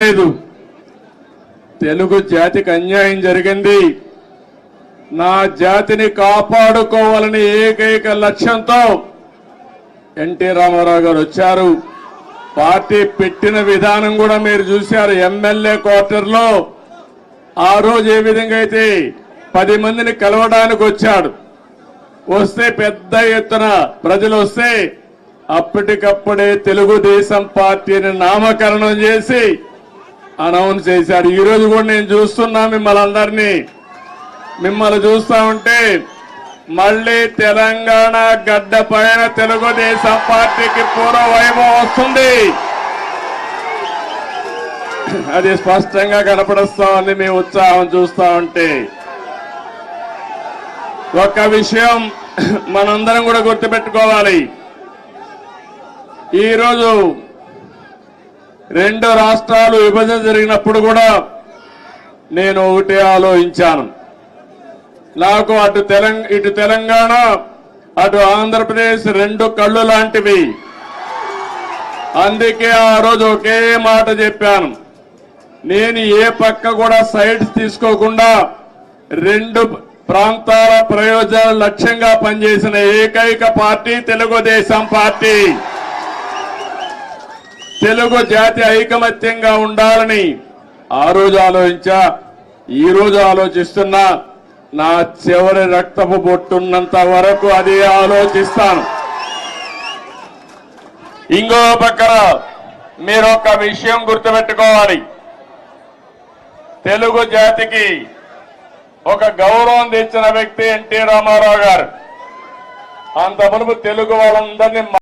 లేదు. తెలుగు జాతికి అన్యాయం జరిగింది. నా జాతిని కాపాడుకోవాలని ఏకైక లక్ష్యంతో ఎన్టీ రామారావు గారు వచ్చారు. పార్టీ పెట్టిన విధానం కూడా మీరు చూశారు. ఎమ్మెల్యే క్వార్టర్లో ఆ రోజు ఏ విధంగా అయితే 10 మందిని కలవడానికి వచ్చాడు. వస్తే పెద్ద ఎత్తున ప్రజలు వస్తే అప్పటికప్పుడే తెలుగుదేశం పార్టీని నామకరణం చేసి అనౌన్స్ చేశారు. ఈ రోజు కూడా నేను చూస్తున్నా మిమ్మల్ని చూస్తా ఉంటే మళ్ళీ తెలంగాణ గడ్డ పైన తెలుగుదేశం పార్టీకి పూర్వ వైభవం వస్తుంది. అది స్పష్టంగా కనపడుస్తా ఉంది. మీ ఉత్సాహం చూస్తా ఉంటే ఒక విషయం మనందరం కూడా గుర్తుపెట్టుకోవాలి. ఈరోజు 2 రాష్ట్రాలు విభజన జరిగినప్పుడు కూడా నేను ఒకటే ఆలోచించాను. నాకు ఇటు తెలంగాణ అటు ఆంధ్రప్రదేశ్ 2 కళ్ళు లాంటివి. అందుకే ఆ రోజు ఒకే మాట చెప్పాను. నేను ఏ పక్క కూడా సైడ్స్ తీసుకోకుండా 2 ప్రాంతాల ప్రయోజనాల లక్ష్యంగా పనిచేసిన ఏకైక పార్టీ తెలుగుదేశం పార్టీ. తెలుగు జాతి ఐకమత్యంగా ఉండాలని ఆ రోజు ఆలోచించా. ఈ రోజు ఆలోచిస్తున్నా. నా చివరి రక్తపు బొట్టున్నంత వరకు అదే ఆలోచిస్తాను. ఇంకో పక్కన మీరు ఒక విషయం గుర్తుపెట్టుకోవాలి. తెలుగు జాతికి ఒక గౌరవం తెచ్చిన వ్యక్తి ఎన్టీ రామారావు గారు. అంత మునుపు తెలుగు వాళ్ళందరినీ